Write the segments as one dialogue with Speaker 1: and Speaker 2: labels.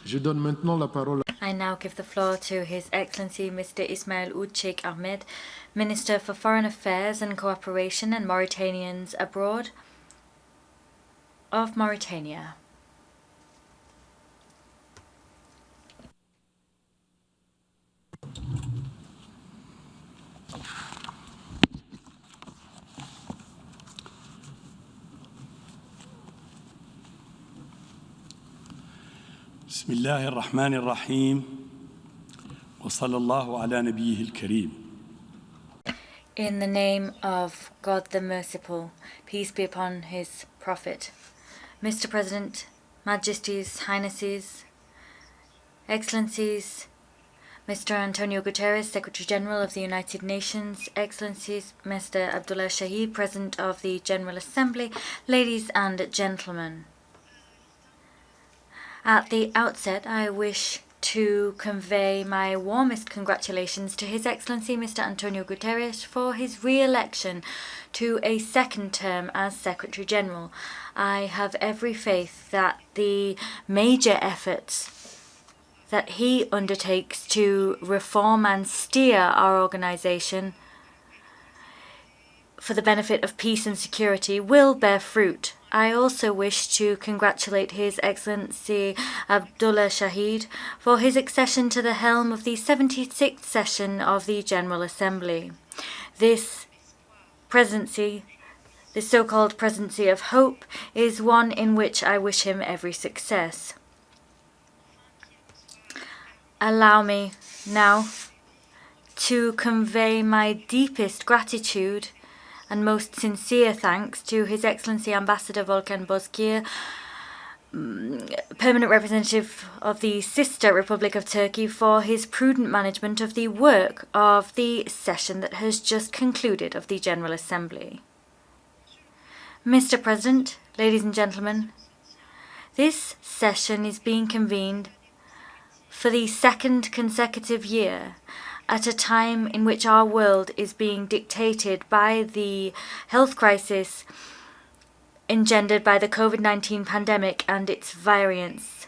Speaker 1: Je donne maintenant la parole.
Speaker 2: I now give the floor to His Excellency Mr. Ismail Ould Cheikh Ahmed, Minister for Foreign Affairs and Cooperation and Mauritanians abroad of Mauritania.
Speaker 3: بسم الله الرحمن الرحيم وصلى الله على نبيه الكريم.
Speaker 2: In the name of God the Merciful, peace be upon His Prophet. Mr. President, Majesties, Highnesses, Excellencies, Mr. Antonio Guterres, Secretary General of the United Nations, Excellencies, Mr. Abdullah Shahid, President of the General Assembly, ladies and gentlemen. At the outset, I wish to convey my warmest congratulations to His Excellency Mr. Antonio Guterres for his re-election to a second term as Secretary General. I have every faith that the major efforts that he undertakes to reform and steer our organization for the benefit of peace and security will bear fruit. I also wish to congratulate His Excellency Abdullah Shahid for his accession to the helm of the 76th session of the General Assembly. This presidency, this so-called presidency of hope, is one in which I wish him every success. Allow me now to convey my deepest gratitude and most sincere thanks to His Excellency Ambassador Volkan Bozkir, Permanent Representative of the Sister Republic of Turkey, for his prudent management of the work of the session that has just concluded of the General Assembly. Mr. President, ladies and gentlemen, this session is being convened for the second consecutive year, at a time in which our world is being dictated by the health crisis engendered by the COVID-19 pandemic and its variants.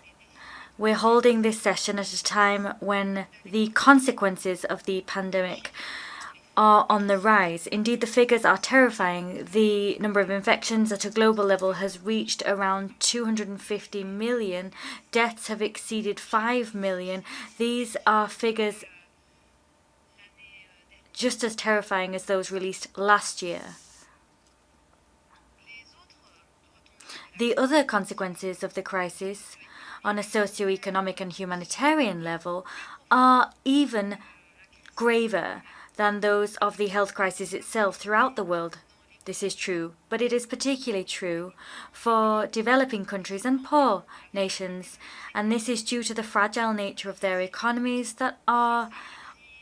Speaker 2: We're holding this session at a time when the consequences of the pandemic are on the rise. Indeed, the figures are terrifying. The number of infections at a global level has reached around 250 million. Deaths have exceeded 5 million. These are figures just as terrifying as those released last year. The other consequences of the crisis on a socio-economic and humanitarian level are even graver than those of the health crisis itself throughout the world. This is true, but it is particularly true for developing countries and poor nations, and this is due to the fragile nature of their economies that are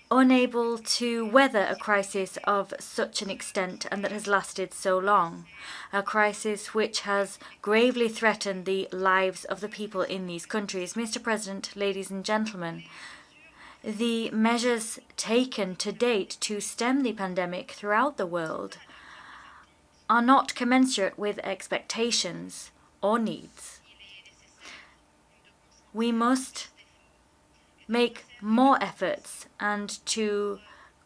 Speaker 2: unable to weather a crisis of such an extent and that has lasted so long. A crisis which has gravely threatened the lives of the people in these countries. Mr. President, ladies and gentlemen, the measures taken to date to stem the pandemic throughout the world are not commensurate with expectations or needs. We must make more efforts and to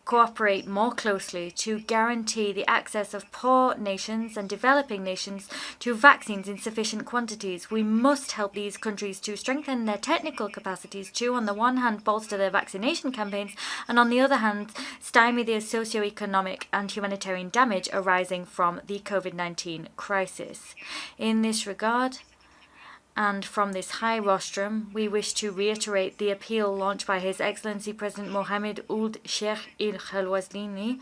Speaker 2: cooperate more closely to guarantee the access of poor nations and developing nations to vaccines in sufficient quantities. We must help these countries to strengthen their technical capacities to, on the one hand, bolster their vaccination campaigns, and on the other hand, stymie the socio-economic and humanitarian damage arising from the COVID-19 crisis. In this regard, and from this high rostrum, we wish to reiterate the appeal launched by His Excellency President Mohammed Ould Cheikh el-Khalwazlini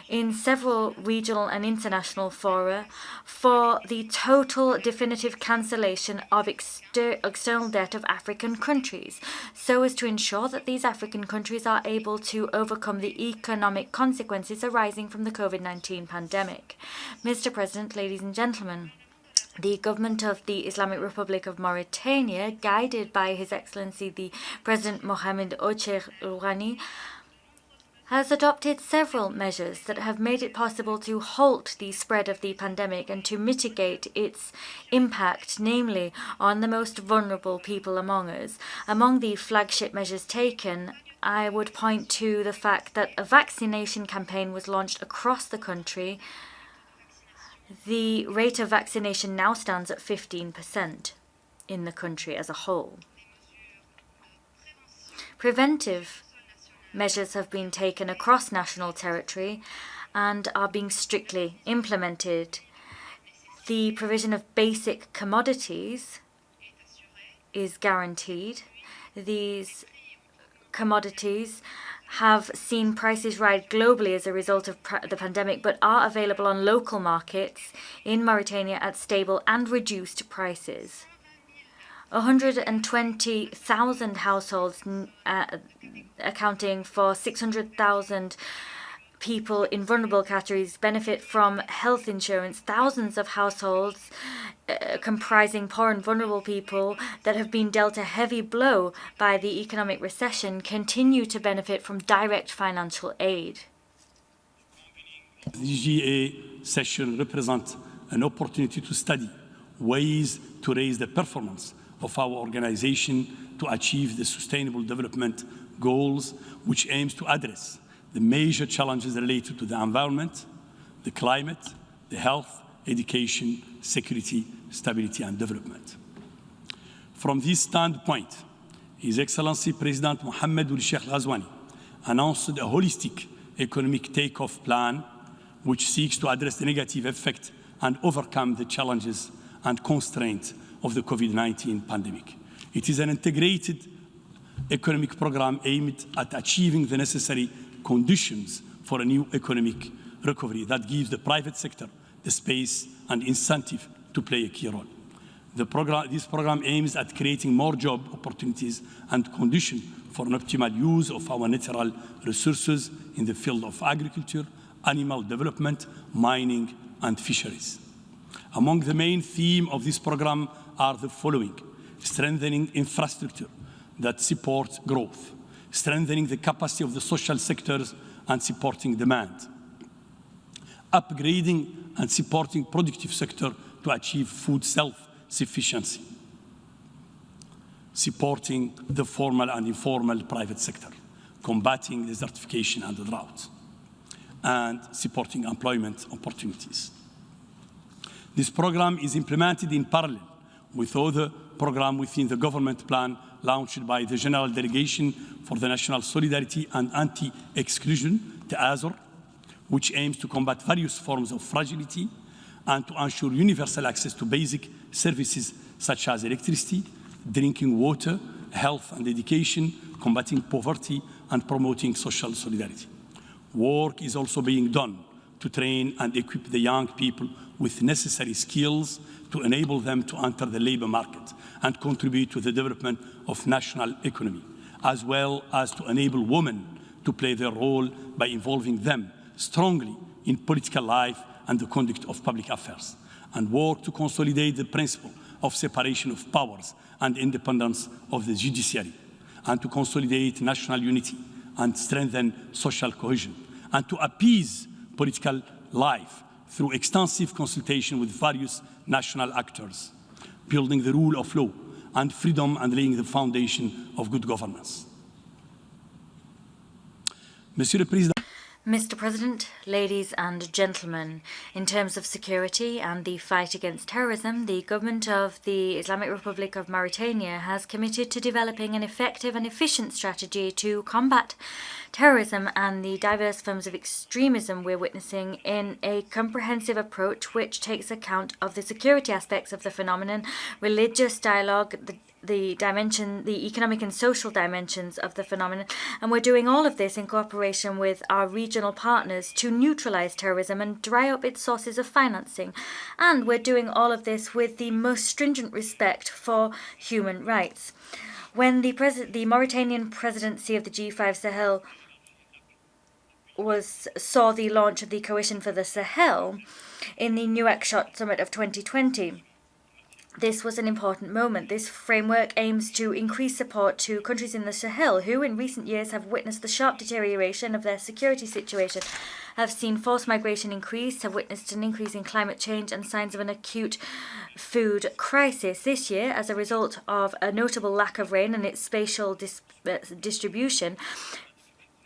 Speaker 2: in several regional and international fora for the total definitive cancellation of external debt of African countries, so as to ensure that these African countries are able to overcome the economic consequences arising from the COVID-19 pandemic. Mr. President, ladies and gentlemen, the government of the Islamic Republic of Mauritania, guided by His Excellency the President Mohammed Ould Cheikh El-Ghani, has adopted several measures that have made it possible to halt the spread of the pandemic and to mitigate its impact, namely on the most vulnerable people among us. Among the flagship measures taken, I would point to the fact that a vaccination campaign was launched across the country. The rate of vaccination now stands at 15% in the country as a whole. Preventive measures have been taken across national territory and are being strictly implemented. The provision of basic commodities is guaranteed. These commodities have seen prices rise globally as a result of the pandemic, but are available on local markets in Mauritania at stable and reduced prices. 120,000 households, accounting for 600,000 people in vulnerable categories, benefit from health insurance. Thousands of households comprising poor and vulnerable people that have been dealt a heavy blow by the economic recession continue to benefit from direct financial aid.
Speaker 3: The GA session represents an opportunity to study ways to raise the performance of our organization to achieve the Sustainable Development Goals, which aims to address the major challenges related to the environment, the climate, the health, education, security, stability, and development. From this standpoint, His Excellency President Mohammed Ould Cheikh Ghazouani announced a holistic economic take-off plan which seeks to address the negative effect and overcome the challenges and constraints of the COVID-19 pandemic. It is an integrated economic program aimed at achieving the necessary conditions for a new economic recovery that gives the private sector the space and incentive to play a key role. This program aims at creating more job opportunities and conditions for an optimal use of our natural resources in the field of agriculture, animal development, mining, and fisheries. Among the main themes of this program are the following: strengthening infrastructure that supports growth, strengthening the capacity of the social sectors and supporting demand, upgrading and supporting productive sector to achieve food self-sufficiency, supporting the formal and informal private sector, combating desertification and the drought, and supporting employment opportunities. This program is implemented in parallel with other programs within the government plan launched by the General Delegation for the National Solidarity and Anti-Exclusion, TASR, which aims to combat various forms of fragility and to ensure universal access to basic services such as electricity, drinking water, health and education, combating poverty, and promoting social solidarity. Work is also being done to train and equip the young people with necessary skills to enable them to enter the labor market and contribute to the development of national economy, as well as to enable women to play their role by involving them strongly in political life and the conduct of public affairs, and work to consolidate the principle of separation of powers and independence of the judiciary, and to consolidate national unity and strengthen social cohesion, and to appease political life through extensive consultation with various national actors, building the rule of law and freedom and laying the foundation of good governance. Monsieur le Président,
Speaker 2: Mr. President, ladies and gentlemen, in terms of security and the fight against terrorism, the government of the Islamic Republic of Mauritania has committed to developing an effective and efficient strategy to combat terrorism and the diverse forms of extremism we're witnessing in a comprehensive approach which takes account of the security aspects of the phenomenon, religious dialogue, the economic and social dimensions of the phenomenon, and we're doing all of this in cooperation with our regional partners to neutralize terrorism and dry up its sources of financing. And we're doing all of this with the most stringent respect for human rights. When the Mauritanian presidency of the G5 Sahel saw the launch of the Coalition for the Sahel in the Nouakchott Summit of 2020, This was an important moment. This framework aims to increase support to countries in the Sahel who in recent years have witnessed the sharp deterioration of their security situation, have seen forced migration increase, have witnessed an increase in climate change and signs of an acute food crisis. This year, as a result of a notable lack of rain and its spatial distribution,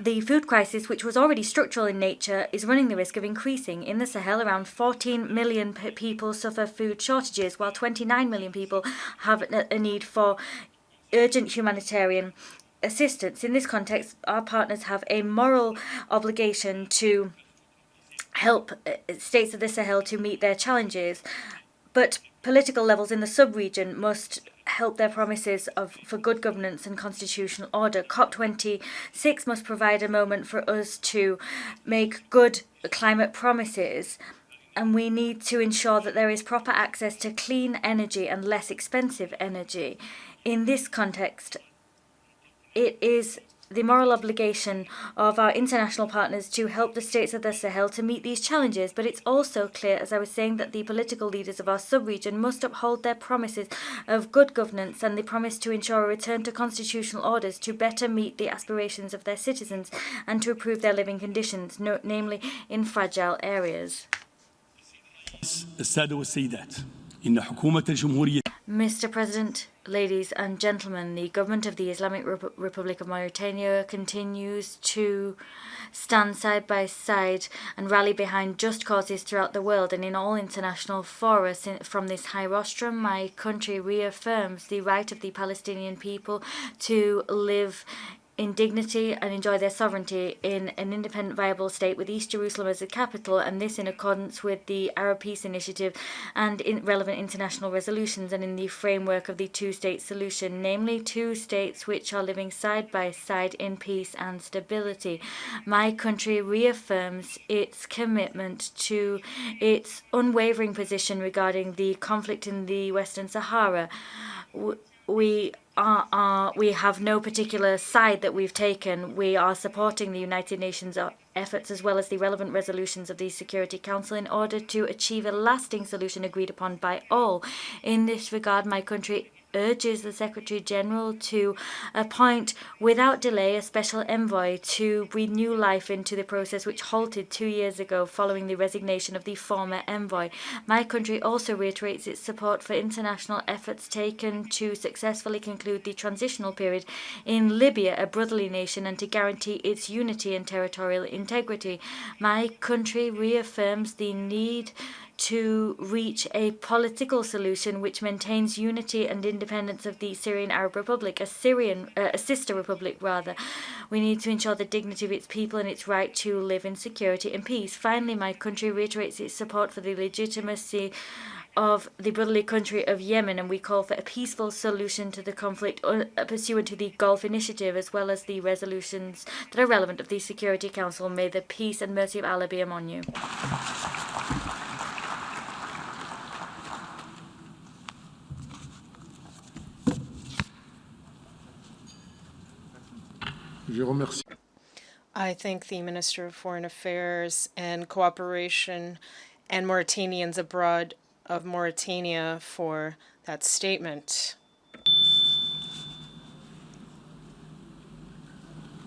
Speaker 2: the food crisis, which was already structural in nature, is running the risk of increasing. In the Sahel, around 14 million people suffer food shortages, while 29 million people have a need for urgent humanitarian assistance. In this context, our partners have a moral obligation to help states of the Sahel to meet their challenges, but political levels in the sub-region must help their promises for good governance and constitutional order. COP26 must provide a moment for us to make good climate promises, and we need to ensure that there is proper access to clean energy and less expensive energy. In this context, it is the moral obligation of our international partners to help the states of the Sahel to meet these challenges, but it's also clear, as I was saying, that the political leaders of our sub-region must uphold their promises of good governance and the promise to ensure a return to constitutional orders to better meet the aspirations of their citizens and to improve their living conditions, namely in fragile areas. Mr. President, ladies and gentlemen, the government of the Islamic Republic of Mauritania continues to stand side by side and rally behind just causes throughout the world and in all international fora. From this high rostrum, my country reaffirms the right of the Palestinian people to live in dignity and enjoy their sovereignty in an independent, viable state with East Jerusalem as the capital, and this in accordance with the Arab Peace Initiative and relevant international resolutions and in the framework of the two-state solution, namely two states which are living side by side in peace and stability. My country reaffirms its commitment to its unwavering position regarding the conflict in the Western Sahara. We have no particular side that we've taken. We are supporting the United Nations efforts as well as the relevant resolutions of the Security Council in order to achieve a lasting solution agreed upon by all. In this regard, my country urges the Secretary General to appoint without delay a special envoy to breathe new life into the process which halted 2 years ago following the resignation of the former envoy. My country also reiterates its support for international efforts taken to successfully conclude the transitional period in Libya, a brotherly nation, and to guarantee its unity and territorial integrity. My country reaffirms the need to reach a political solution which maintains unity and independence of the Syrian Arab Republic, a sister republic rather. We need to ensure the dignity of its people and its right to live in security and peace. Finally, my country reiterates its support for the legitimacy of the brotherly country of Yemen, and we call for a peaceful solution to the conflict pursuant to the Gulf Initiative as well as the resolutions that are relevant of the Security Council. May the peace and mercy of Allah be among you.
Speaker 1: I thank the Minister of Foreign Affairs and Cooperation and Mauritanians abroad of Mauritania for that statement.